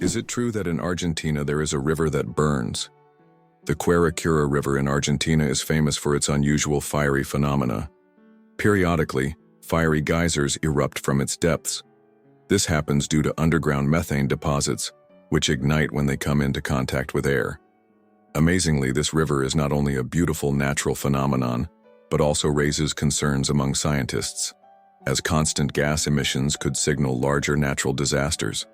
Is it true that in Argentina there is a river that burns? The Guaracura River in Argentina is famous for its unusual fiery phenomena. Periodically, fiery geysers erupt from its depths. This happens due to underground methane deposits, which ignite when they come into contact with air. Amazingly, this river is not only a beautiful natural phenomenon, but also raises concerns among scientists, as constant gas emissions could signal larger natural disasters.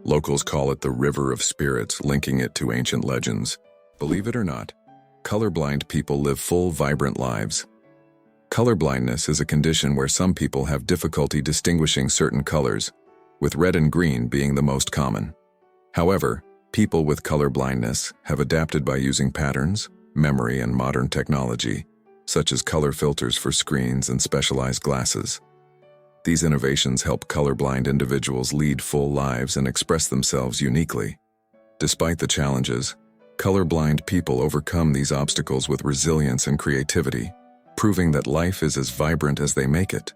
Locals call it the River of Spirits, linking it to ancient legends. Believe it or not, colorblind people live full, vibrant lives. Colorblindness is a condition where some people have difficulty distinguishing certain colors, with red and green being the most common. However, people with colorblindness have adapted by using patterns, memory, and modern technology, such as color filters for screens and specialized glasses. These innovations help colorblind individuals lead full lives and express themselves uniquely. Despite the challenges, colorblind people overcome these obstacles with resilience and creativity, proving that life is as vibrant as they make it.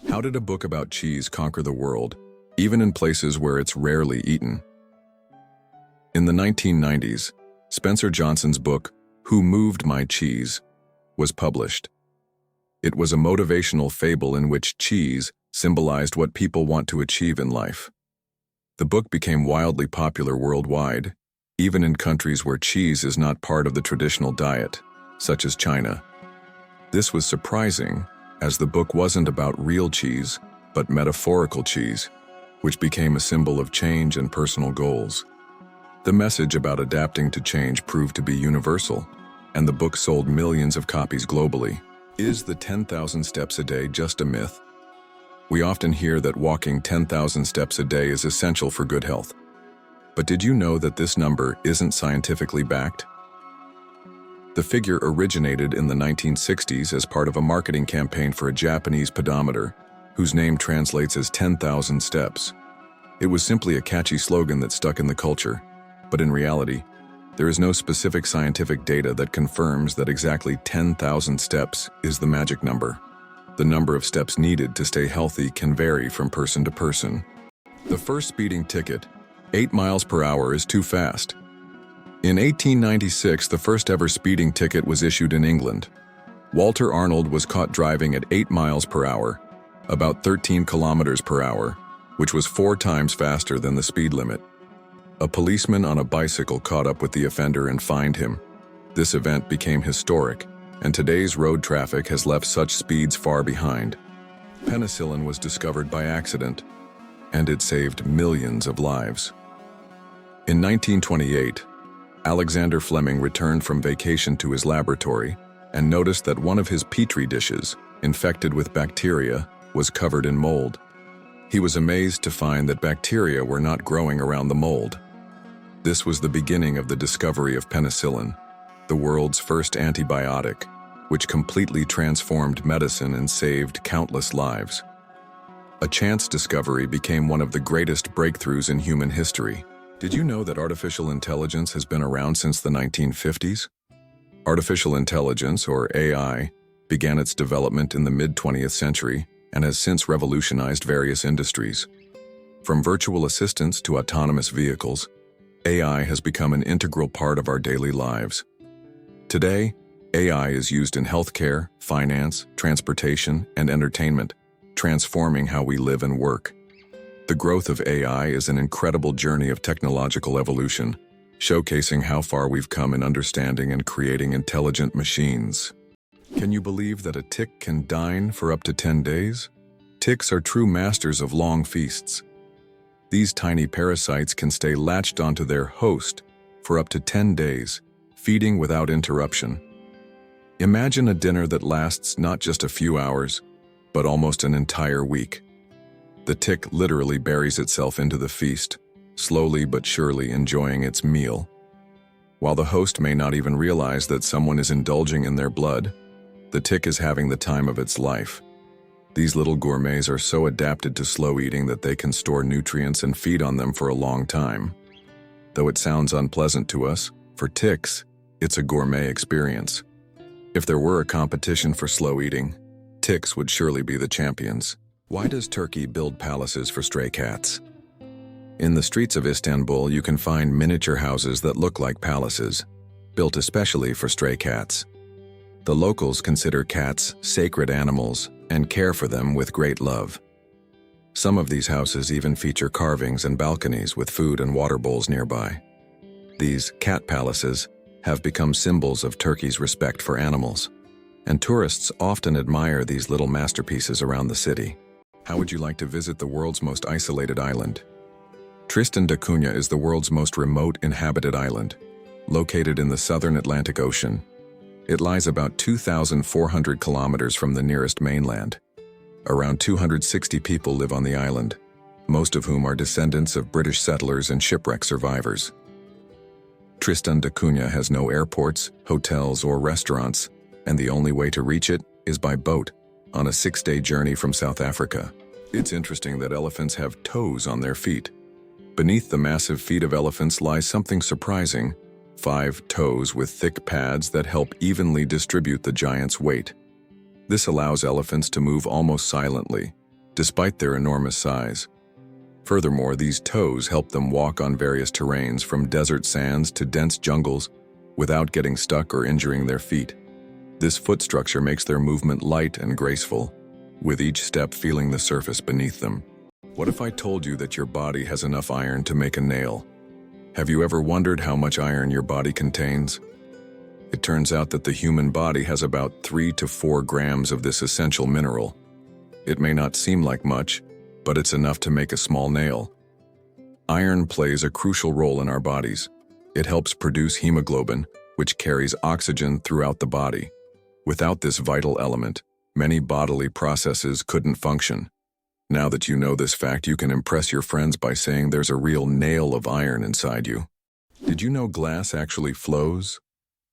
How did a book about cheese conquer the world, even in places where it's rarely eaten? In the 1990s, Spencer Johnson's book, Who Moved My Cheese, was published. It was a motivational fable in which cheese symbolized what people want to achieve in life. The book became wildly popular worldwide, even in countries where cheese is not part of the traditional diet, such as China. This was surprising, as the book wasn't about real cheese, but metaphorical cheese, which became a symbol of change and personal goals. The message about adapting to change proved to be universal, and the book sold millions of copies globally. Is the 10,000 steps a day just a myth? We often hear that walking 10,000 steps a day is essential for good health. But did you know that this number isn't scientifically backed? The figure originated in the 1960s as part of a marketing campaign for a Japanese pedometer, whose name translates as 10,000 steps. It was simply a catchy slogan that stuck in the culture, but in reality, there is no specific scientific data that confirms that exactly 10,000 steps is the magic number. The number of steps needed to stay healthy can vary from person to person. The first speeding ticket, 8 miles per hour, is too fast. In 1896, the first ever speeding ticket was issued in England. Walter Arnold was caught driving at 8 miles per hour, about 13 kilometers per hour, which was 4 times faster than the speed limit. A policeman on a bicycle caught up with the offender and fined him. This event became historic, and today's road traffic has left such speeds far behind. Penicillin was discovered by accident, and it saved millions of lives. In 1928, Alexander Fleming returned from vacation to his laboratory and noticed that one of his petri dishes, infected with bacteria, was covered in mold. He was amazed to find that bacteria were not growing around the mold. This was the beginning of the discovery of penicillin, the world's first antibiotic, which completely transformed medicine and saved countless lives. A chance discovery became one of the greatest breakthroughs in human history. Did you know that artificial intelligence has been around since the 1950s? Artificial intelligence, or AI, began its development in the mid-20th century and has since revolutionized various industries. From virtual assistants to autonomous vehicles, AI has become an integral part of our daily lives. Today, AI is used in healthcare, finance, transportation, and entertainment, transforming how we live and work. The growth of AI is an incredible journey of technological evolution, showcasing how far we've come in understanding and creating intelligent machines. Can you believe that a tick can dine for up to 10 days? Ticks are true masters of long feasts. These tiny parasites can stay latched onto their host for up to 10 days, feeding without interruption. Imagine a dinner that lasts not just a few hours, but almost an entire week. The tick literally buries itself into the feast, slowly but surely enjoying its meal. While the host may not even realize that someone is indulging in their blood, the tick is having the time of its life. These little gourmets are so adapted to slow eating that they can store nutrients and feed on them for a long time. Though it sounds unpleasant to us, for ticks, it's a gourmet experience. If there were a competition for slow eating, ticks would surely be the champions. Why does Turkey build palaces for stray cats? In the streets of Istanbul, you can find miniature houses that look like palaces, built especially for stray cats. The locals consider cats sacred animals and care for them with great love. Some of these houses even feature carvings and balconies with food and water bowls nearby. These cat palaces have become symbols of Turkey's respect for animals, and tourists often admire these little masterpieces around the city. How would you like to visit the world's most isolated island? Tristan da Cunha is the world's most remote inhabited island, located in the southern Atlantic Ocean. It lies about 2,400 kilometers from the nearest mainland. Around 260 people live on the island, most of whom are descendants of British settlers and shipwreck survivors. Tristan da Cunha has no airports, hotels, or restaurants, and the only way to reach it is by boat, on a 6-day journey from South Africa. It's interesting that elephants have toes on their feet. Beneath the massive feet of elephants lies something surprising: 5 toes with thick pads that help evenly distribute the giant's weight. This allows elephants to move almost silently, despite their enormous size. Furthermore, these toes help them walk on various terrains from desert sands to dense jungles without getting stuck or injuring their feet. This foot structure makes their movement light and graceful, with each step feeling the surface beneath them. What if I told you that your body has enough iron to make a nail? Have you ever wondered how much iron your body contains? It turns out that the human body has about 3 to 4 grams of this essential mineral. It may not seem like much, but it's enough to make a small nail. Iron plays a crucial role in our bodies. It helps produce hemoglobin, which carries oxygen throughout the body. Without this vital element, many bodily processes couldn't function. Now that you know this fact, you can impress your friends by saying there's a real nail of iron inside you. Did you know glass actually flows?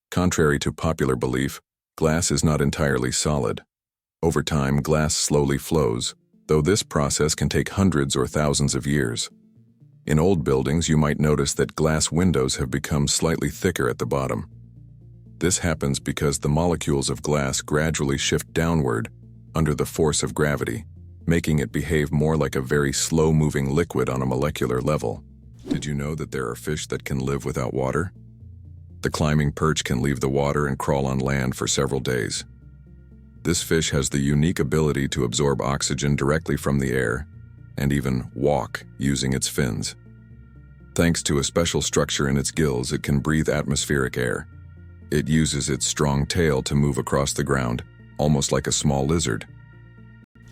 Contrary to popular belief, glass is not entirely solid. Over time, glass slowly flows, though this process can take hundreds or thousands of years. In old buildings, you might notice that glass windows have become slightly thicker at the bottom. This happens because the molecules of glass gradually shift downward under the force of gravity, making it behave more like a very slow-moving liquid on a molecular level. Did you know that there are fish that can live without water? The climbing perch can leave the water and crawl on land for several days. This fish has the unique ability to absorb oxygen directly from the air and even walk using its fins. Thanks to a special structure in its gills, it can breathe atmospheric air. It uses its strong tail to move across the ground, almost like a small lizard.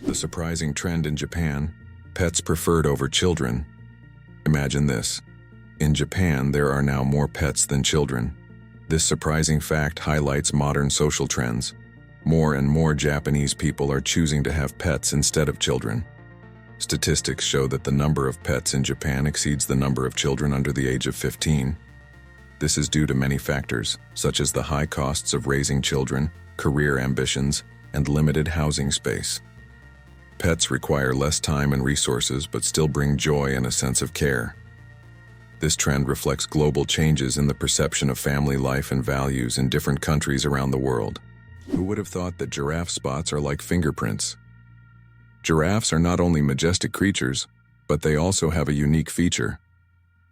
The surprising trend in Japan: pets preferred over children. Imagine this. In Japan, there are now more pets than children. This surprising fact highlights modern social trends. More and more Japanese people are choosing to have pets instead of children. Statistics show that the number of pets in Japan exceeds the number of children under the age of 15. This is due to many factors, such as the high costs of raising children, career ambitions, and limited housing space. Pets require less time and resources but still bring joy and a sense of care. This trend reflects global changes in the perception of family life and values in different countries around the world. Who would have thought that giraffe spots are like fingerprints? Giraffes are not only majestic creatures, but they also have a unique feature.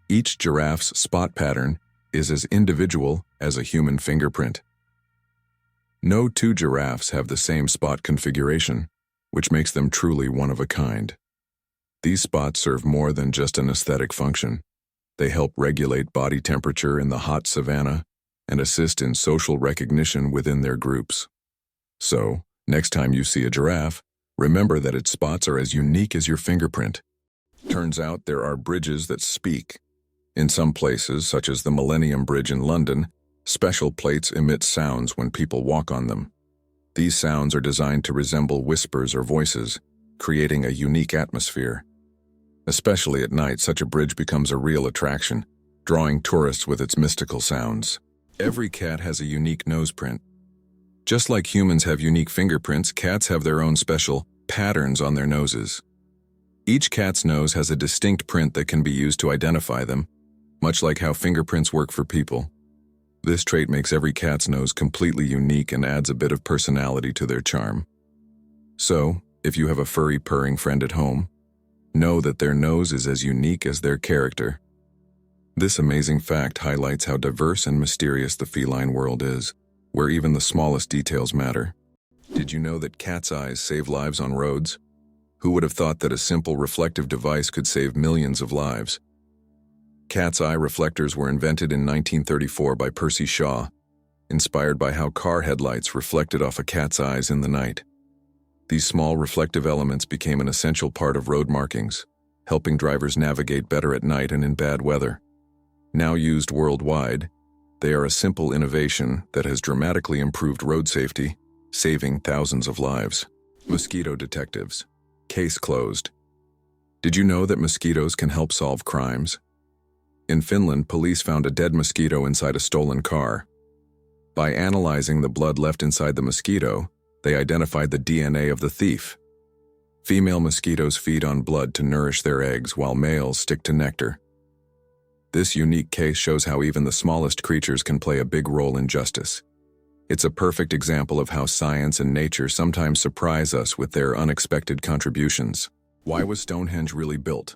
Each giraffe's spot pattern is as individual as a human fingerprint. No 2 giraffes have the same spot configuration, which makes them truly one of a kind. These spots serve more than just an aesthetic function. They help regulate body temperature in the hot savanna and assist in social recognition within their groups. So, next time you see a giraffe, remember that its spots are as unique as your fingerprint. Turns out there are bridges that speak. In some places, such as the Millennium Bridge in London, special plates emit sounds when people walk on them. These sounds are designed to resemble whispers or voices, creating a unique atmosphere. Especially at night, such a bridge becomes a real attraction, drawing tourists with its mystical sounds. Every cat has a unique nose print. Just like humans have unique fingerprints, cats have their own special patterns on their noses. Each cat's nose has a distinct print that can be used to identify them, much like how fingerprints work for people. This trait makes every cat's nose completely unique and adds a bit of personality to their charm. So, if you have a furry purring friend at home, know that their nose is as unique as their character. This amazing fact highlights how diverse and mysterious the feline world is, where even the smallest details matter. Did you know that cat's eyes save lives on roads? Who would have thought that a simple reflective device could save millions of lives? Cat's eye reflectors were invented in 1934 by Percy Shaw, inspired by how car headlights reflected off a cat's eyes in the night. These small reflective elements became an essential part of road markings, helping drivers navigate better at night and in bad weather. Now used worldwide, they are a simple innovation that has dramatically improved road safety, saving thousands of lives. Mosquito detectives. Case closed. Did you know that mosquitoes can help solve crimes? In Finland, police found a dead mosquito inside a stolen car. By analyzing the blood left inside the mosquito, they identified the DNA of the thief. Female mosquitoes feed on blood to nourish their eggs, while males stick to nectar. This unique case shows how even the smallest creatures can play a big role in justice. It's a perfect example of how science and nature sometimes surprise us with their unexpected contributions. Why was Stonehenge really built?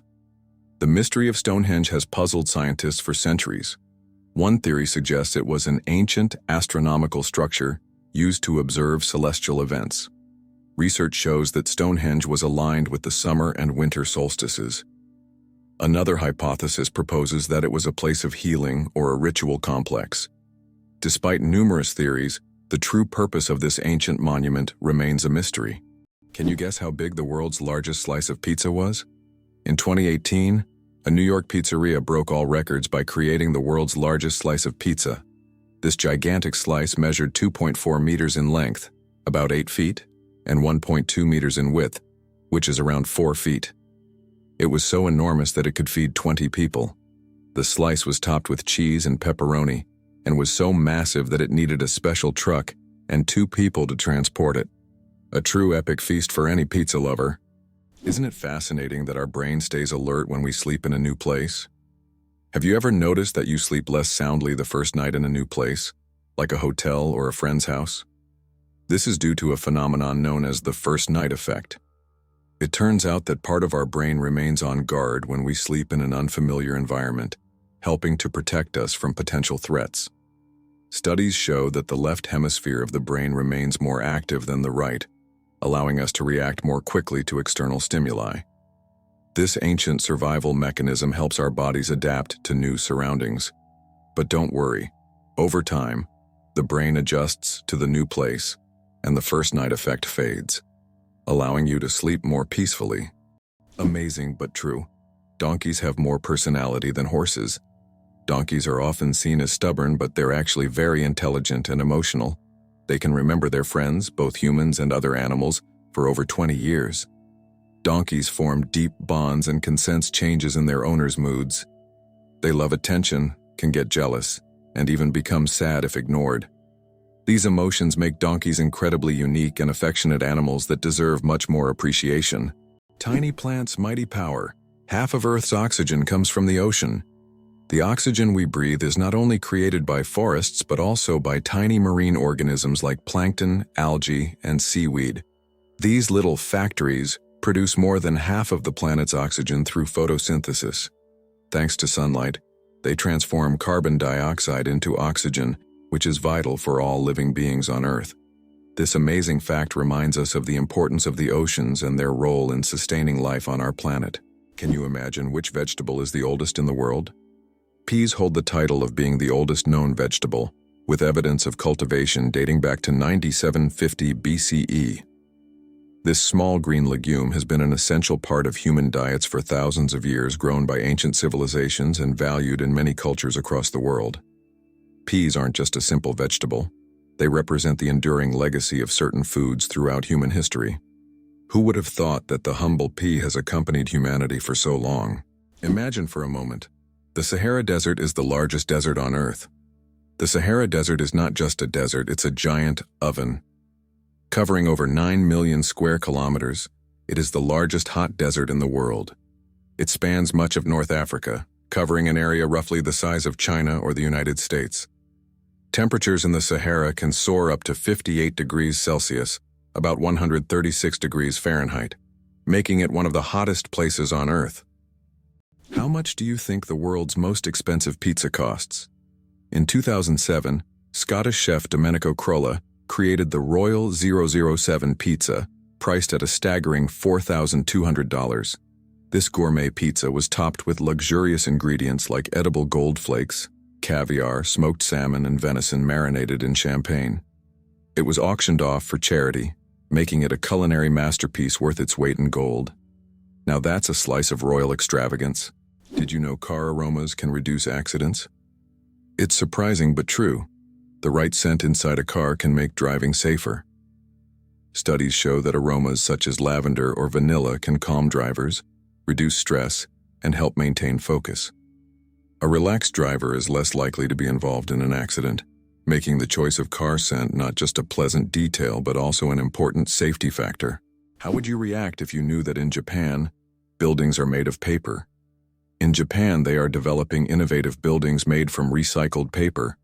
The mystery of Stonehenge has puzzled scientists for centuries. One theory suggests it was an ancient astronomical structure used to observe celestial events. Research shows that Stonehenge was aligned with the summer and winter solstices. Another hypothesis proposes that it was a place of healing or a ritual complex. Despite numerous theories, the true purpose of this ancient monument remains a mystery. Can you guess how big the world's largest slice of pizza was? In 2018, a New York pizzeria broke all records by creating the world's largest slice of pizza. This gigantic slice measured 2.4 meters in length, about 8 feet, and 1.2 meters in width, which is around 4 feet. It was so enormous that it could feed 20 people. The slice was topped with cheese and pepperoni, and was so massive that it needed a special truck and 2 people to transport it. A true epic feast for any pizza lover. Isn't it fascinating that our brain stays alert when we sleep in a new place? Have you ever noticed that you sleep less soundly the first night in a new place, like a hotel or a friend's house? This is due to a phenomenon known as the first night effect. It turns out that part of our brain remains on guard when we sleep in an unfamiliar environment, helping to protect us from potential threats. Studies show that the left hemisphere of the brain remains more active than the right, allowing us to react more quickly to external stimuli. This ancient survival mechanism helps our bodies adapt to new surroundings. But don't worry, over time, the brain adjusts to the new place, and the first night effect fades, allowing you to sleep more peacefully. Amazing but true. Donkeys have more personality than horses. Donkeys are often seen as stubborn, but they're actually very intelligent and emotional. They can remember their friends, both humans and other animals, for over 20 years. Donkeys form deep bonds and can sense changes in their owners' moods. They love attention, can get jealous, and even become sad if ignored. These emotions make donkeys incredibly unique and affectionate animals that deserve much more appreciation. Tiny plants, mighty power. Half of Earth's oxygen comes from the ocean. The oxygen we breathe is not only created by forests but also by tiny marine organisms like plankton, algae, and seaweed. These little factories produce more than half of the planet's oxygen through photosynthesis. Thanks to sunlight, they transform carbon dioxide into oxygen, which is vital for all living beings on Earth. This amazing fact reminds us of the importance of the oceans and their role in sustaining life on our planet. Can you imagine which vegetable is the oldest in the world? Peas hold the title of being the oldest known vegetable, with evidence of cultivation dating back to 9750 BCE. This small green legume has been an essential part of human diets for thousands of years, grown by ancient civilizations and valued in many cultures across the world. Peas aren't just a simple vegetable. They represent the enduring legacy of certain foods throughout human history. Who would have thought that the humble pea has accompanied humanity for so long? Imagine for a moment. The Sahara Desert is the largest desert on Earth. The Sahara Desert is not just a desert, it's a giant oven. Covering over 9 million square kilometers, it is the largest hot desert in the world. It spans much of North Africa, covering an area roughly the size of China or the United States. Temperatures in the Sahara can soar up to 58 degrees Celsius, about 136 degrees Fahrenheit, making it one of the hottest places on Earth. How much do you think the world's most expensive pizza costs? In 2007, Scottish chef Domenico Crolla created the Royal 007 pizza, priced at a staggering $4,200. This gourmet pizza was topped with luxurious ingredients like edible gold flakes, caviar, smoked salmon, and venison marinated in champagne. It was auctioned off for charity, making it a culinary masterpiece worth its weight in gold. Now that's a slice of royal extravagance. Did you know car aromas can reduce accidents? It's surprising but true. The right scent inside a car can make driving safer. Studies show that aromas such as lavender or vanilla can calm drivers, reduce stress, and help maintain focus. A relaxed driver is less likely to be involved in an accident, making the choice of car scent not just a pleasant detail but also an important safety factor. How would you react if you knew that in Japan, buildings are made of paper? In Japan, they are developing innovative buildings made from recycled paper.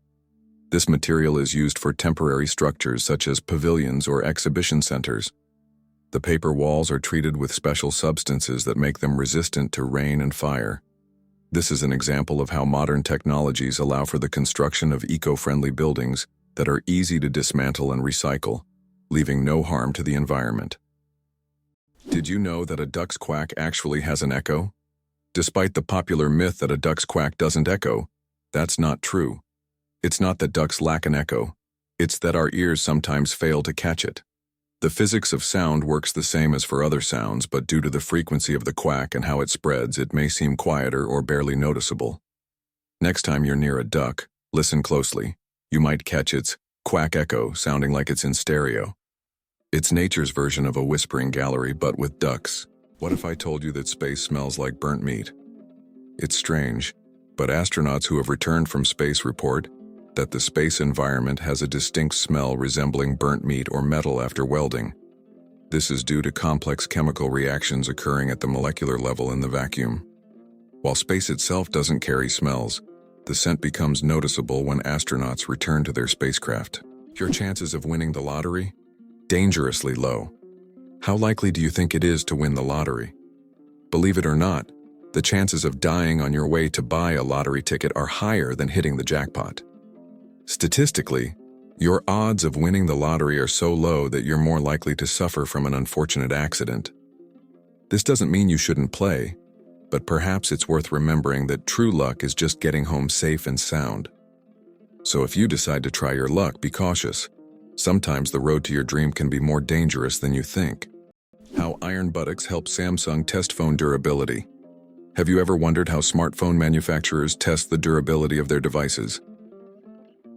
This material is used for temporary structures such as pavilions or exhibition centers. The paper walls are treated with special substances that make them resistant to rain and fire. This is an example of how modern technologies allow for the construction of eco-friendly buildings that are easy to dismantle and recycle, leaving no harm to the environment. Did you know that a duck's quack actually has an echo? Despite the popular myth that a duck's quack doesn't echo, that's not true. It's not that ducks lack an echo, it's that our ears sometimes fail to catch it. The physics of sound works the same as for other sounds, but due to the frequency of the quack and how it spreads, it may seem quieter or barely noticeable. Next time you're near a duck, listen closely. You might catch its quack echo sounding like it's in stereo. It's nature's version of a whispering gallery, but with ducks. What if I told you that space smells like burnt meat? It's strange, but astronauts who have returned from space report that the space environment has a distinct smell resembling burnt meat or metal after welding. This is due to complex chemical reactions occurring at the molecular level in the vacuum. While space itself doesn't carry smells, the scent becomes noticeable when astronauts return to their spacecraft. Your chances of winning the lottery? Dangerously low. How likely do you think it is to win the lottery? Believe it or not, the chances of dying on your way to buy a lottery ticket are higher than hitting the jackpot. Statistically, your odds of winning the lottery are so low that you're more likely to suffer from an unfortunate accident. This doesn't mean you shouldn't play, but perhaps it's worth remembering that true luck is just getting home safe and sound. So if you decide to try your luck, be cautious. Sometimes the road to your dream can be more dangerous than you think. How iron buttocks help Samsung test phone durability. Have you ever wondered how smartphone manufacturers test the durability of their devices?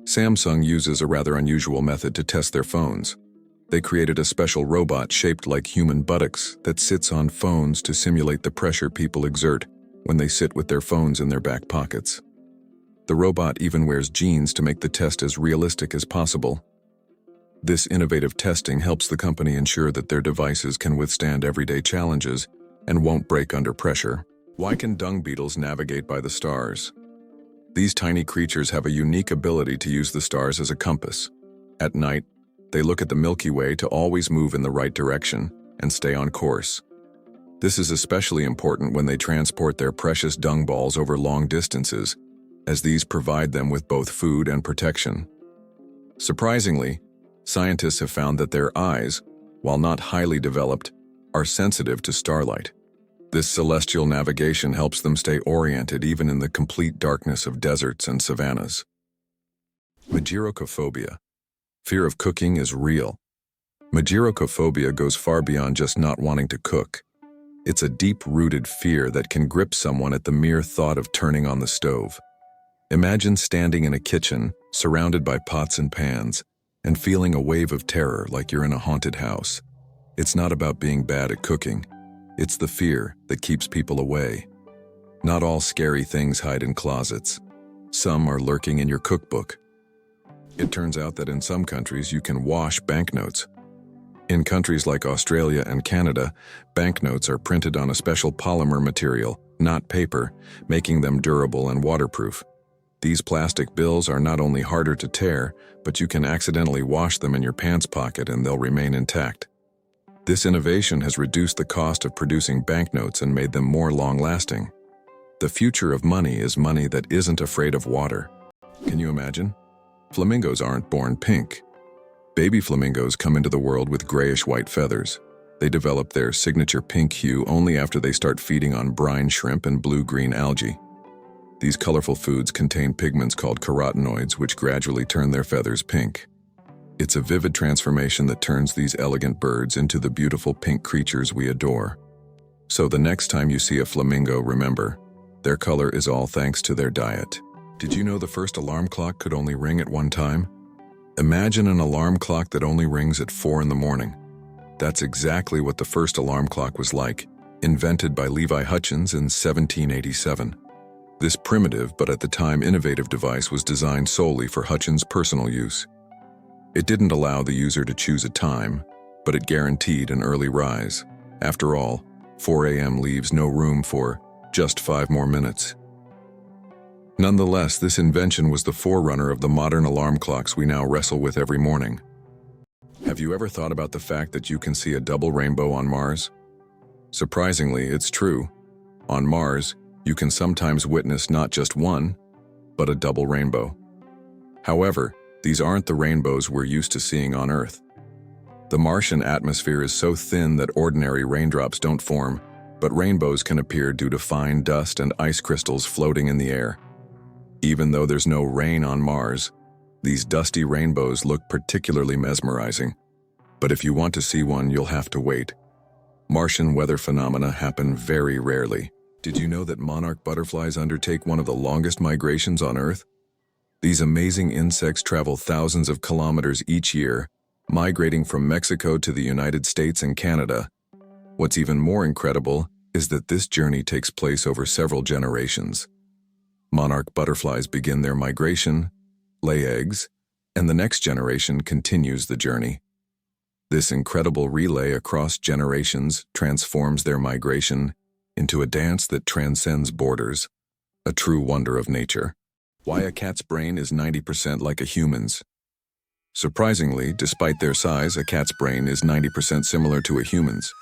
Samsung uses a rather unusual method to test their phones. They created a special robot shaped like human buttocks that sits on phones to simulate the pressure people exert when they sit with their phones in their back pockets. The robot even wears jeans to make the test as realistic as possible. This innovative testing helps the company ensure that their devices can withstand everyday challenges and won't break under pressure. Why can dung beetles navigate by the stars? These tiny creatures have a unique ability to use the stars as a compass. At night, they look at the Milky Way to always move in the right direction and stay on course. This is especially important when they transport their precious dung balls over long distances, as these provide them with both food and protection. Surprisingly, scientists have found that their eyes, while not highly developed, are sensitive to starlight. This celestial navigation helps them stay oriented even in the complete darkness of deserts and savannas. Mageirocophobia. Fear of cooking is real. Mageirocophobia goes far beyond just not wanting to cook. It's a deep-rooted fear that can grip someone at the mere thought of turning on the stove. Imagine standing in a kitchen, surrounded by pots and pans, and feeling a wave of terror like you're in a haunted house. It's not about being bad at cooking. It's the fear that keeps people away. Not all scary things hide in closets. Some are lurking in your cookbook. It turns out that in some countries you can wash banknotes. In countries like Australia and Canada, banknotes are printed on a special polymer material, not paper, making them durable and waterproof. These plastic bills are not only harder to tear, but you can accidentally wash them in your pants pocket and they'll remain intact. This innovation has reduced the cost of producing banknotes and made them more long-lasting. The future of money is money that isn't afraid of water. Can you imagine? Flamingos aren't born pink. Baby flamingos come into the world with grayish-white feathers. They develop their signature pink hue only after they start feeding on brine shrimp and blue-green algae. These colorful foods contain pigments called carotenoids, which gradually turn their feathers pink. It's a vivid transformation that turns these elegant birds into the beautiful pink creatures we adore. So the next time you see a flamingo, remember, their color is all thanks to their diet. Did you know the first alarm clock could only ring at one time? Imagine an alarm clock that only rings at 4 in the morning. That's exactly what the first alarm clock was like, invented by Levi Hutchins in 1787. This primitive but at the time innovative device was designed solely for Hutchins' personal use. It didn't allow the user to choose a time, but it guaranteed an early rise. After all, 4 a.m. leaves no room for just 5 more minutes. Nonetheless, this invention was the forerunner of the modern alarm clocks we now wrestle with every morning. Have you ever thought about the fact that you can see a double rainbow on Mars? Surprisingly, it's true. On Mars, you can sometimes witness not just one, but a double rainbow. However, these aren't the rainbows we're used to seeing on Earth. The Martian atmosphere is so thin that ordinary raindrops don't form, but rainbows can appear due to fine dust and ice crystals floating in the air. Even though there's no rain on Mars, these dusty rainbows look particularly mesmerizing. But if you want to see one, you'll have to wait. Martian weather phenomena happen very rarely. Did you know that monarch butterflies undertake one of the longest migrations on Earth? These amazing insects travel thousands of kilometers each year, migrating from Mexico to the United States and Canada. What's even more incredible is that this journey takes place over several generations. Monarch butterflies begin their migration, lay eggs, and the next generation continues the journey. This incredible relay across generations transforms their migration into a dance that transcends borders, a true wonder of nature. Why a cat's brain is 90% like a human's. Surprisingly, despite their size, a cat's brain is 90% similar to a human's.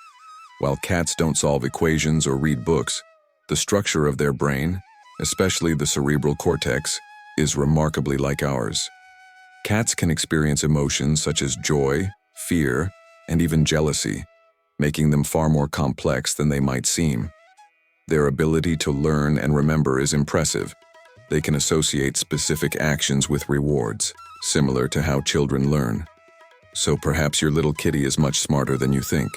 While cats don't solve equations or read books, the structure of their brain, especially the cerebral cortex, is remarkably like ours. Cats can experience emotions such as joy, fear, and even jealousy, making them far more complex than they might seem. Their ability to learn and remember is impressive. They can associate specific actions with rewards, similar to how children learn. So perhaps your little kitty is much smarter than you think.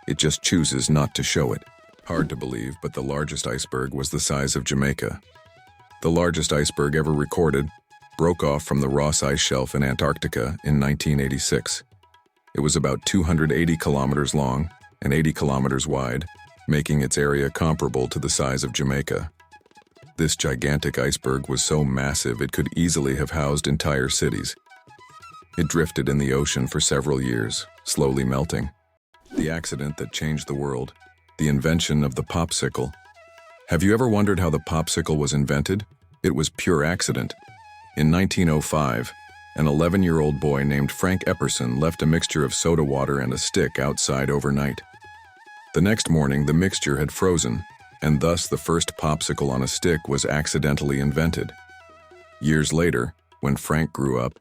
It just chooses not to show it. Hard to believe, but the largest iceberg was the size of Jamaica. The largest iceberg ever recorded broke off from the Ross Ice Shelf in Antarctica in 1986. It was about 280 kilometers long and 80 kilometers wide, making its area comparable to the size of Jamaica. This gigantic iceberg was so massive it could easily have housed entire cities. It drifted in the ocean for several years, slowly melting. The accident that changed the world, the invention of the Popsicle. Have you ever wondered how the Popsicle was invented? It was pure accident. In 1905, an 11-year-old boy named Frank Epperson left a mixture of soda water and a stick outside overnight. The next morning, the mixture had frozen, and thus the first popsicle on a stick was accidentally invented. Years later, when Frank grew up,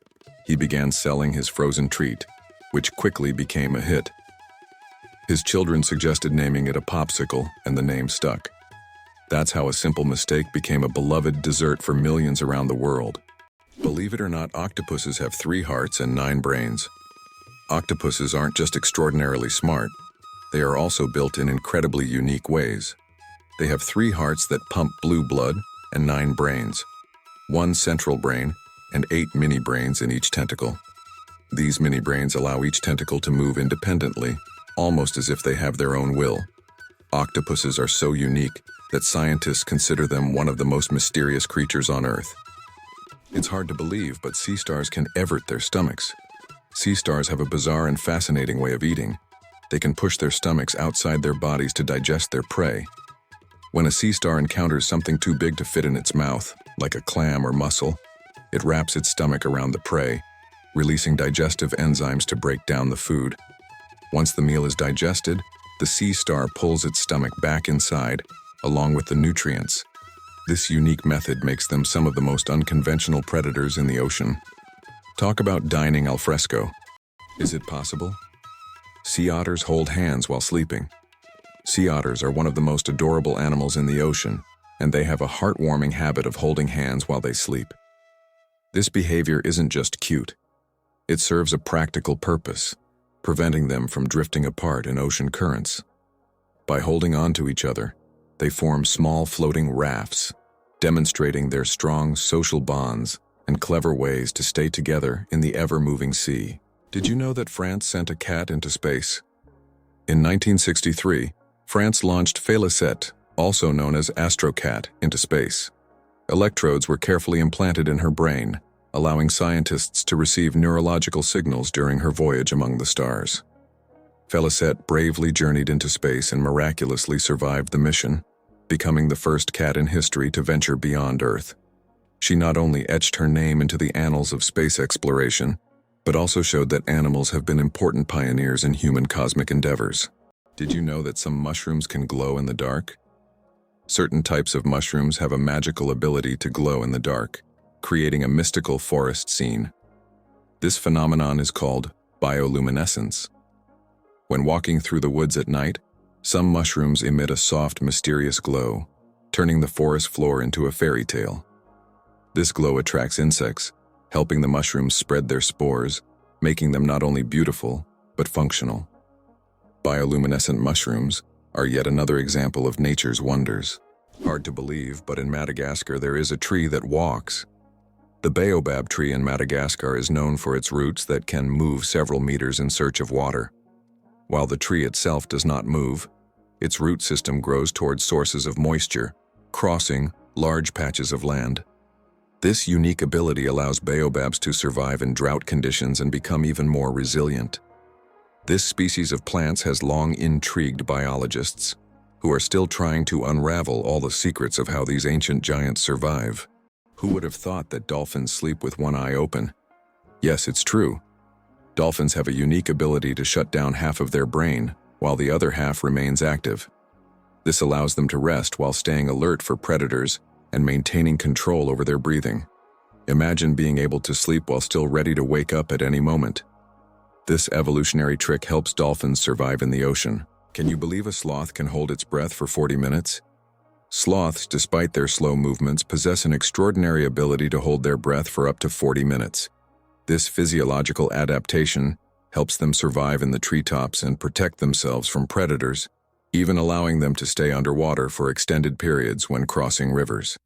he began selling his frozen treat, which quickly became a hit. His children suggested naming it a Popsicle, and the name stuck. That's how a simple mistake became a beloved dessert for millions around the world. Believe it or not, octopuses have 3 hearts and 9 brains. Octopuses aren't just extraordinarily smart, they are also built in incredibly unique ways. They have 3 hearts that pump blue blood and 9 brains, 1 central brain and 8 mini brains in each tentacle. These mini brains allow each tentacle to move independently, almost as if they have their own will. Octopuses are so unique that scientists consider them one of the most mysterious creatures on Earth. It's hard to believe, but sea stars can evert their stomachs. Sea stars have a bizarre and fascinating way of eating. They can push their stomachs outside their bodies to digest their prey. When a sea star encounters something too big to fit in its mouth, like a clam or mussel, it wraps its stomach around the prey, releasing digestive enzymes to break down the food. Once the meal is digested, the sea star pulls its stomach back inside, along with the nutrients. This unique method makes them some of the most unconventional predators in the ocean. Talk about dining al fresco. Is it possible? Sea otters hold hands while sleeping. Sea otters are one of the most adorable animals in the ocean, and they have a heartwarming habit of holding hands while they sleep. This behavior isn't just cute. It serves a practical purpose, preventing them from drifting apart in ocean currents. By holding on to each other, they form small floating rafts, demonstrating their strong social bonds and clever ways to stay together in the ever-moving sea. Did you know that France sent a cat into space? In 1963, France launched Félicette, also known as Astrocat, into space. Electrodes were carefully implanted in her brain, allowing scientists to receive neurological signals during her voyage among the stars. Félicette bravely journeyed into space and miraculously survived the mission, becoming the first cat in history to venture beyond Earth. She not only etched her name into the annals of space exploration, but also showed that animals have been important pioneers in human cosmic endeavors. Did you know that some mushrooms can glow in the dark? Certain types of mushrooms have a magical ability to glow in the dark, creating a mystical forest scene. This phenomenon is called bioluminescence. When walking through the woods at night, some mushrooms emit a soft, mysterious glow, turning the forest floor into a fairy tale. This glow attracts insects, helping the mushrooms spread their spores, making them not only beautiful, but functional. Bioluminescent mushrooms are yet another example of nature's wonders. Hard to believe, but in Madagascar there is a tree that walks. The baobab tree in Madagascar is known for its roots that can move several meters in search of water. While the tree itself does not move, its root system grows towards sources of moisture, crossing large patches of land. This unique ability allows baobabs to survive in drought conditions and become even more resilient. This species of plants has long intrigued biologists, who are still trying to unravel all the secrets of how these ancient giants survive. Who would have thought that dolphins sleep with one eye open? Yes, it's true. Dolphins have a unique ability to shut down half of their brain, while the other half remains active. This allows them to rest while staying alert for predators and maintaining control over their breathing. Imagine being able to sleep while still ready to wake up at any moment. This evolutionary trick helps dolphins survive in the ocean. Can you believe a sloth can hold its breath for 40 minutes? Sloths, despite their slow movements, possess an extraordinary ability to hold their breath for up to 40 minutes. This physiological adaptation helps them survive in the treetops and protect themselves from predators, even allowing them to stay underwater for extended periods when crossing rivers.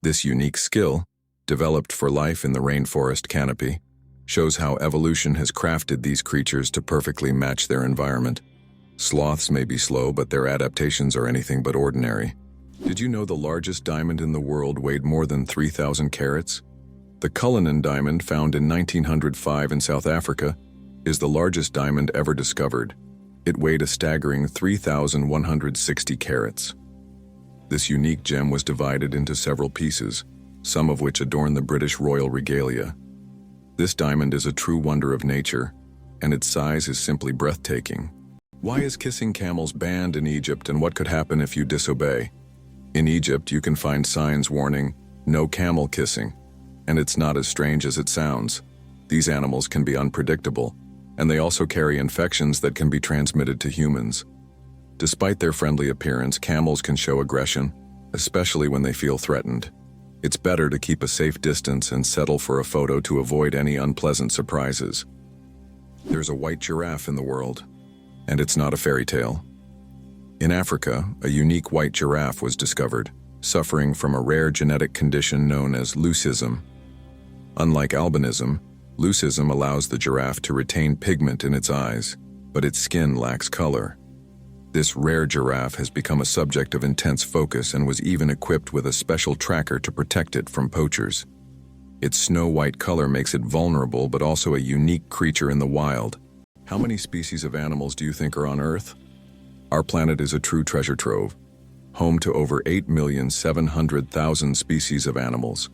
This unique skill, developed for life in the rainforest canopy, shows how evolution has crafted these creatures to perfectly match their environment. Sloths may be slow, but their adaptations are anything but ordinary. Did you know the largest diamond in the world weighed more than 3,000 carats? The Cullinan diamond, found in 1905 in South Africa, is the largest diamond ever discovered. It weighed a staggering 3,160 carats. This unique gem was divided into several pieces, some of which adorn the British royal regalia. This diamond is a true wonder of nature, and its size is simply breathtaking. Why is kissing camels banned in Egypt, and what could happen if you disobey? In Egypt, you can find signs warning, "No camel kissing," and it's not as strange as it sounds. These animals can be unpredictable, and they also carry infections that can be transmitted to humans. Despite their friendly appearance, camels can show aggression, especially when they feel threatened. It's better to keep a safe distance and settle for a photo to avoid any unpleasant surprises. There's a white giraffe in the world, and it's not a fairy tale. In Africa, a unique white giraffe was discovered, suffering from a rare genetic condition known as leucism. Unlike albinism, leucism allows the giraffe to retain pigment in its eyes, but its skin lacks color. This rare giraffe has become a subject of intense focus and was even equipped with a special tracker to protect it from poachers. Its snow-white color makes it vulnerable, but also a unique creature in the wild. How many species of animals do you think are on Earth? Our planet is a true treasure trove, home to over 8,700,000 species of animals.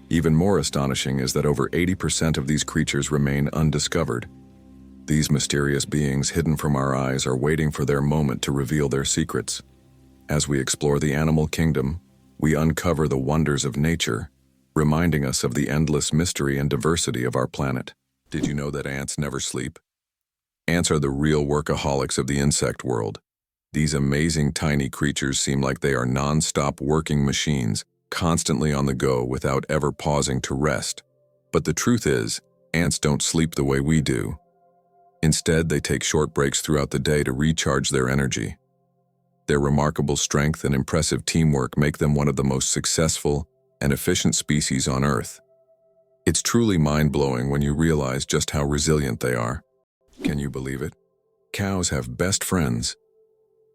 Even more astonishing is that over 80% of these creatures remain undiscovered. These mysterious beings hidden from our eyes are waiting for their moment to reveal their secrets. As we explore the animal kingdom, we uncover the wonders of nature, reminding us of the endless mystery and diversity of our planet. Did you know that ants never sleep? Ants are the real workaholics of the insect world. These amazing tiny creatures seem like they are non-stop working machines, constantly on the go without ever pausing to rest. But the truth is, ants don't sleep the way we do. Instead, they take short breaks throughout the day to recharge their energy. Their remarkable strength and impressive teamwork make them one of the most successful and efficient species on Earth. It's truly mind-blowing when you realize just how resilient they are. Can you believe it? Cows have best friends.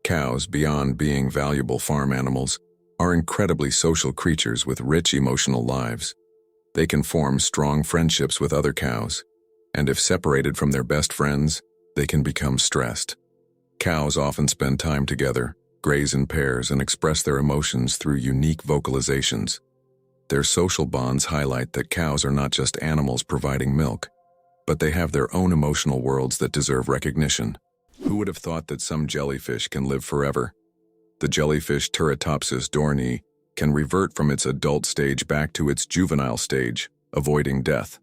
Cows, beyond being valuable farm animals, are incredibly social creatures with rich emotional lives. They can form strong friendships with other cows, and if separated from their best friends, they can become stressed. Cows often spend time together, graze in pairs, and express their emotions through unique vocalizations. Their social bonds highlight that cows are not just animals providing milk, but they have their own emotional worlds that deserve recognition. Who would have thought that some jellyfish can live forever? The jellyfish Octopuses dorni can revert from its adult stage back to its juvenile stage, avoiding death.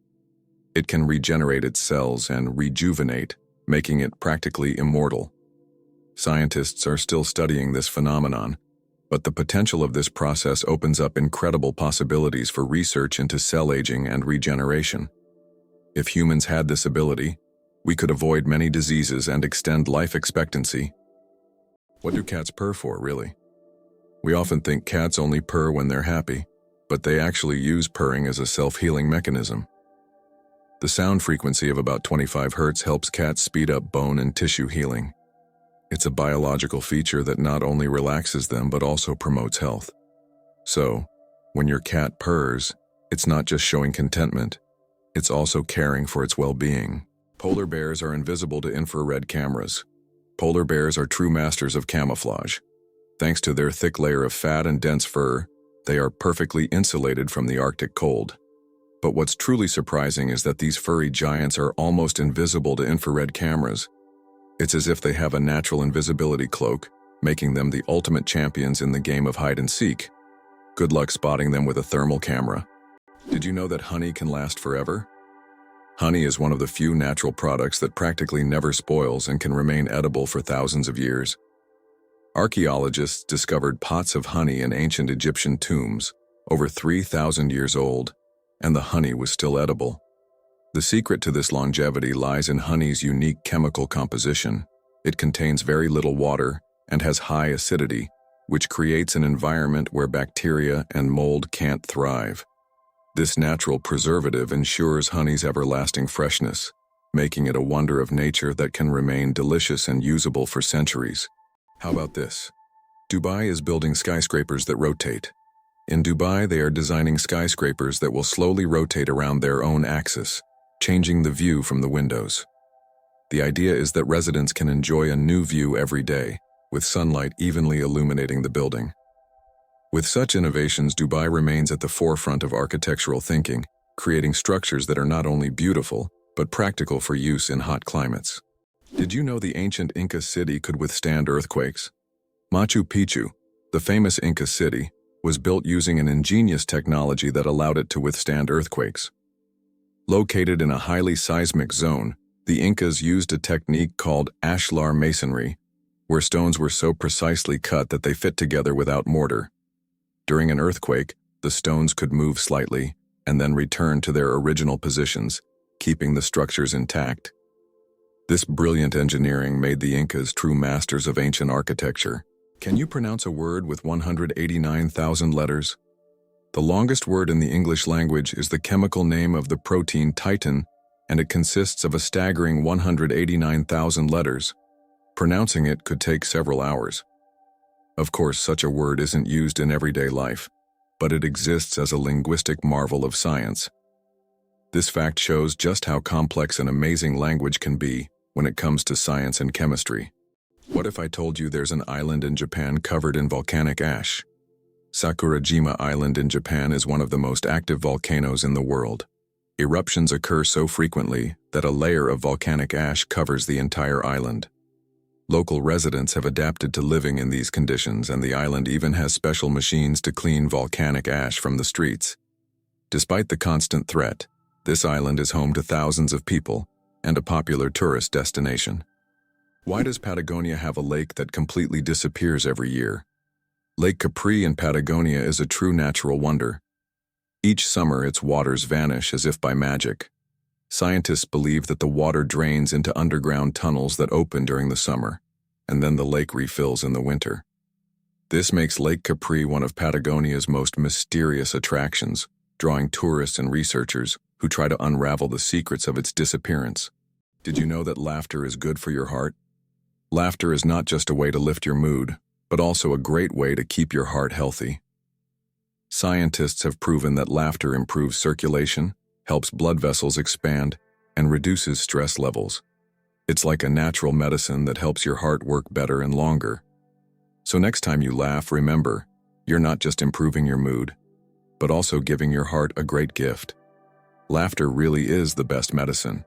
It can regenerate its cells and rejuvenate, making it practically immortal. Scientists are still studying this phenomenon, but the potential of this process opens up incredible possibilities for research into cell aging and regeneration. If humans had this ability, we could avoid many diseases and extend life expectancy. What do cats purr for, really? We often think cats only purr when they're happy, but they actually use purring as a self-healing mechanism. The sound frequency of about 25 Hz helps cats speed up bone and tissue healing. It's a biological feature that not only relaxes them but also promotes health. So, when your cat purrs, it's not just showing contentment, it's also caring for its well-being. Polar bears are invisible to infrared cameras. Polar bears are true masters of camouflage. Thanks to their thick layer of fat and dense fur, they are perfectly insulated from the Arctic cold. But what's truly surprising is that these furry giants are almost invisible to infrared cameras. It's as if they have a natural invisibility cloak, making them the ultimate champions in the game of hide and seek. Good luck spotting them with a thermal camera. Did you know that honey can last forever? Honey is one of the few natural products that practically never spoils and can remain edible for thousands of years. Archaeologists discovered pots of honey in ancient Egyptian tombs, over 3,000 years old, and the honey was still edible. The secret to this longevity lies in honey's unique chemical composition. It contains very little water and has high acidity, which creates an environment where bacteria and mold can't thrive. This natural preservative ensures honey's everlasting freshness, making it a wonder of nature that can remain delicious and usable for centuries. How about this? Dubai is building skyscrapers that rotate. In Dubai, they are designing skyscrapers that will slowly rotate around their own axis, changing the view from the windows. The idea is that residents can enjoy a new view every day, with sunlight evenly illuminating the building. With such innovations, Dubai remains at the forefront of architectural thinking, creating structures that are not only beautiful, but practical for use in hot climates. Did you know the ancient Inca city could withstand earthquakes? Machu Picchu, the famous Inca city, was built using an ingenious technology that allowed it to withstand earthquakes. Located in a highly seismic zone, the Incas used a technique called ashlar masonry, where stones were so precisely cut that they fit together without mortar. During an earthquake, the stones could move slightly and then return to their original positions, keeping the structures intact. This brilliant engineering made the Incas true masters of ancient architecture. Can you pronounce a word with 189,000 letters? The longest word in the English language is the chemical name of the protein titin, and it consists of a staggering 189,000 letters. Pronouncing it could take several hours. Of course, such a word isn't used in everyday life, but it exists as a linguistic marvel of science. This fact shows just how complex and amazing language can be when it comes to science and chemistry. What if I told you there's an island in Japan covered in volcanic ash? Sakurajima Island in Japan is one of the most active volcanoes in the world. Eruptions occur so frequently that a layer of volcanic ash covers the entire island. Local residents have adapted to living in these conditions, and the island even has special machines to clean volcanic ash from the streets. Despite the constant threat, this island is home to thousands of people and a popular tourist destination. Why does Patagonia have a lake that completely disappears every year? Lake Capri in Patagonia is a true natural wonder. Each summer, its waters vanish as if by magic. Scientists believe that the water drains into underground tunnels that open during the summer, and then the lake refills in the winter. This makes Lake Capri one of Patagonia's most mysterious attractions, drawing tourists and researchers who try to unravel the secrets of its disappearance. Did you know that laughter is good for your heart? Laughter is not just a way to lift your mood, but also a great way to keep your heart healthy. Scientists have proven that laughter improves circulation, helps blood vessels expand, and reduces stress levels. It's like a natural medicine that helps your heart work better and longer. So next time you laugh, remember, you're not just improving your mood, but also giving your heart a great gift. Laughter really is the best medicine.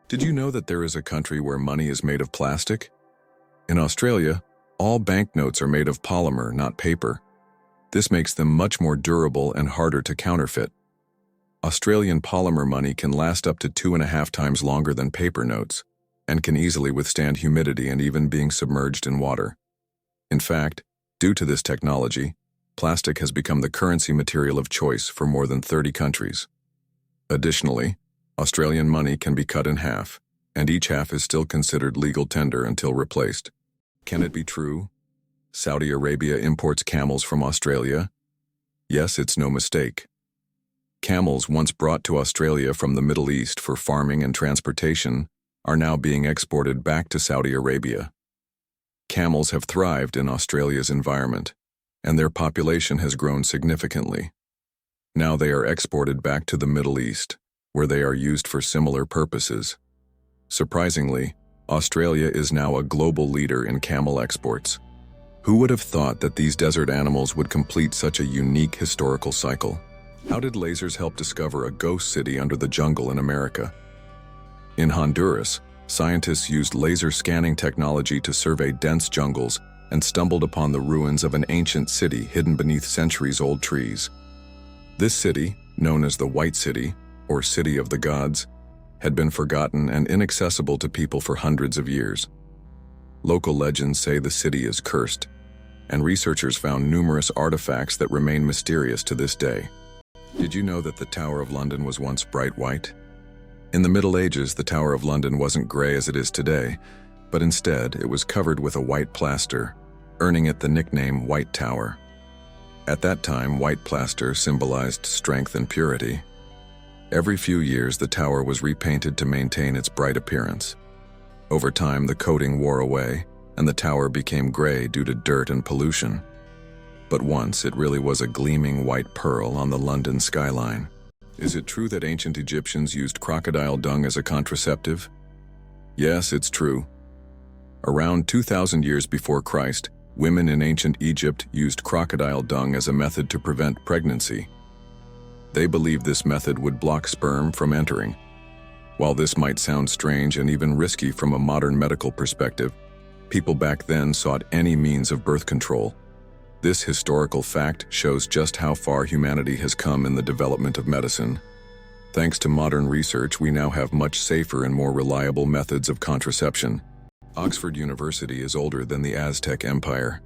Did you know that there is a country where money is made of plastic? In Australia, all banknotes are made of polymer, not paper. This makes them much more durable and harder to counterfeit. Australian polymer money can last up to 2.5 times longer than paper notes, and can easily withstand humidity and even being submerged in water. In fact, due to this technology, plastic has become the currency material of choice for more than 30 countries. Additionally, Australian money can be cut in half, and each half is still considered legal tender until replaced. Can it be true? Saudi Arabia imports camels from Australia? Yes, it's no mistake. Camels, once brought to Australia from the Middle East for farming and transportation, are now being exported back to Saudi Arabia. Camels have thrived in Australia's environment, and their population has grown significantly. Now they are exported back to the Middle East, where they are used for similar purposes. Surprisingly, Australia is now a global leader in camel exports. Who would have thought that these desert animals would complete such a unique historical cycle? How did lasers help discover a ghost city under the jungle in America? In Honduras, scientists used laser scanning technology to survey dense jungles and stumbled upon the ruins of an ancient city hidden beneath centuries-old trees. This city, known as the White City, or City of the Gods, had been forgotten and inaccessible to people for hundreds of years. Local legends say the city is cursed, and researchers found numerous artifacts that remain mysterious to this day. Did you know that the Tower of London was once bright white? In the Middle Ages, the Tower of London wasn't gray as it is today, but instead it was covered with a white plaster, earning it the nickname White Tower. At that time, white plaster symbolized strength and purity. Every few years, the tower was repainted to maintain its bright appearance. Over time, the coating wore away, and the tower became gray due to dirt and pollution. But once, it really was a gleaming white pearl on the London skyline. Is it true that ancient Egyptians used crocodile dung as a contraceptive? Yes, it's true. Around 2,000 years before Christ, women in ancient Egypt used crocodile dung as a method to prevent pregnancy. They believed this method would block sperm from entering. While this might sound strange and even risky from a modern medical perspective, people back then sought any means of birth control. This historical fact shows just how far humanity has come in the development of medicine. Thanks to modern research, we now have much safer and more reliable methods of contraception. Oxford University is older than the Aztec Empire.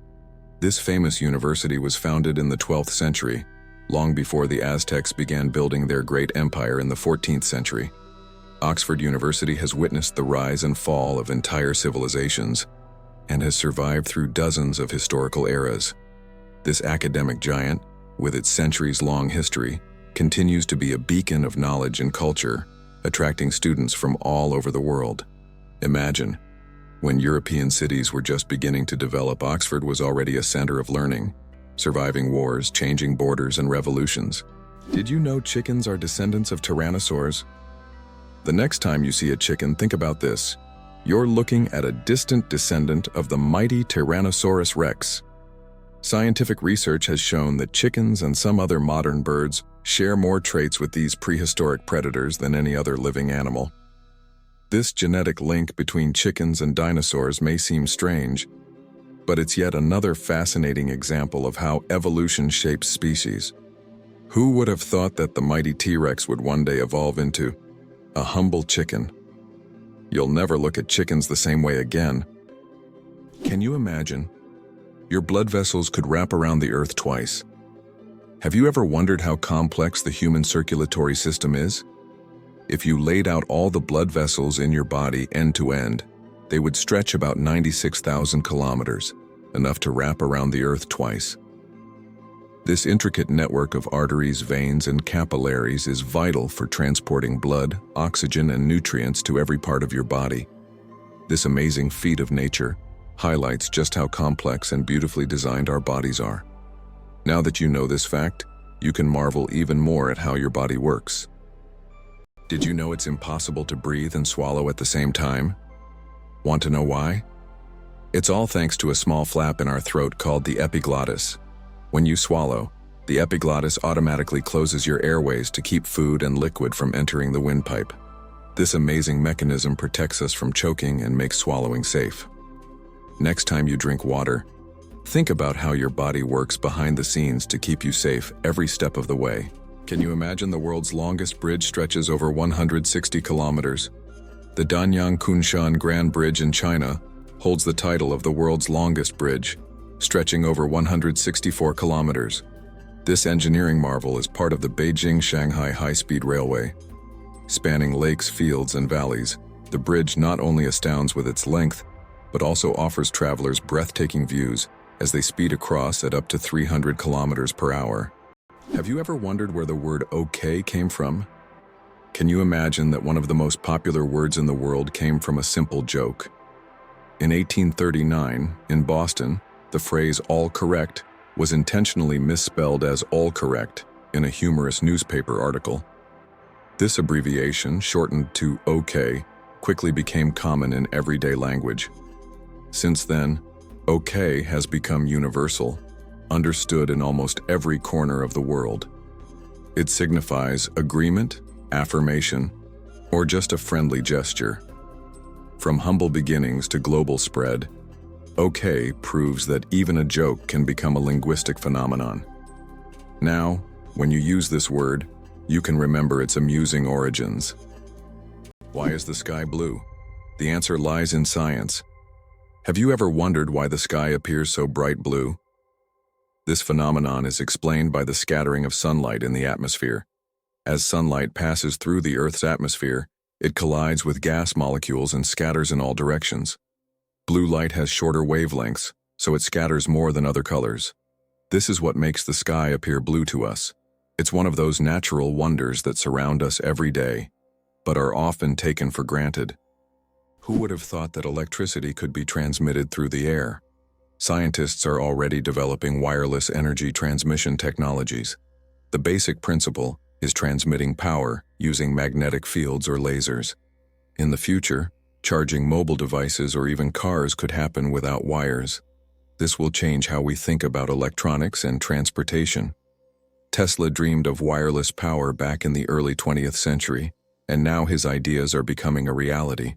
This famous university was founded in the 12th century, long before the Aztecs began building their great empire in the 14th century. Oxford University has witnessed the rise and fall of entire civilizations and has survived through dozens of historical eras. This academic giant, with its centuries-long history, continues to be a beacon of knowledge and culture, attracting students from all over the world. Imagine, when European cities were just beginning to develop, Oxford was already a center of learning, surviving wars, changing borders, and revolutions. Did you know chickens are descendants of tyrannosaurs? The next time you see a chicken, think about this. You're looking at a distant descendant of the mighty Tyrannosaurus rex. Scientific research has shown that chickens and some other modern birds share more traits with these prehistoric predators than any other living animal. This genetic link between chickens and dinosaurs may seem strange, but it's yet another fascinating example of how evolution shapes species. Who would have thought that the mighty T-Rex would one day evolve into a humble chicken? You'll never look at chickens the same way again. Can you imagine? Your blood vessels could wrap around the earth twice. Have you ever wondered how complex the human circulatory system is? If you laid out all the blood vessels in your body end to end, they would stretch about 96,000 kilometers, enough to wrap around the earth twice. This intricate network of arteries, veins, and capillaries is vital for transporting blood, oxygen, and nutrients to every part of your body. This amazing feat of nature highlights just how complex and beautifully designed our bodies are. Now that you know this fact, you can marvel even more at how your body works. Did you know it's impossible to breathe and swallow at the same time? Want to know why? It's all thanks to a small flap in our throat called the epiglottis. When you swallow, the epiglottis automatically closes your airways to keep food and liquid from entering the windpipe. This amazing mechanism protects us from choking and makes swallowing safe. Next time you drink water, think about how your body works behind the scenes to keep you safe every step of the way. Can you imagine the world's longest bridge stretches over 160 kilometers? The Danyang Kunshan Grand Bridge in China holds the title of the world's longest bridge, stretching over 164 kilometers. This engineering marvel is part of the Beijing-Shanghai high-speed railway. Spanning lakes, fields, and valleys, the bridge not only astounds with its length, but also offers travelers breathtaking views as they speed across at up to 300 kilometers per hour. Have you ever wondered where the word okay came from? Can you imagine that one of the most popular words in the world came from a simple joke? In 1839, in Boston, the phrase all correct was intentionally misspelled as all correct in a humorous newspaper article. This abbreviation, shortened to OK, quickly became common in everyday language. Since then, OK has become universal, understood in almost every corner of the world. It signifies agreement, affirmation, or just a friendly gesture. From humble beginnings to global spread, OK proves that even a joke can become a linguistic phenomenon. Now, when you use this word, you can remember its amusing origins. Why is the sky blue? The answer lies in science. Have you ever wondered why the sky appears so bright blue? This phenomenon is explained by the scattering of sunlight in the atmosphere. As sunlight passes through the Earth's atmosphere, it collides with gas molecules and scatters in all directions. Blue light has shorter wavelengths, so it scatters more than other colors. This is what makes the sky appear blue to us. It's one of those natural wonders that surround us every day, but are often taken for granted. Who would have thought that electricity could be transmitted through the air? Scientists are already developing wireless energy transmission technologies. The basic principle is transmitting power using magnetic fields or lasers. In the future, charging mobile devices or even cars could happen without wires. This will change how we think about electronics and transportation. Tesla dreamed of wireless power back in the early 20th century, and now his ideas are becoming a reality.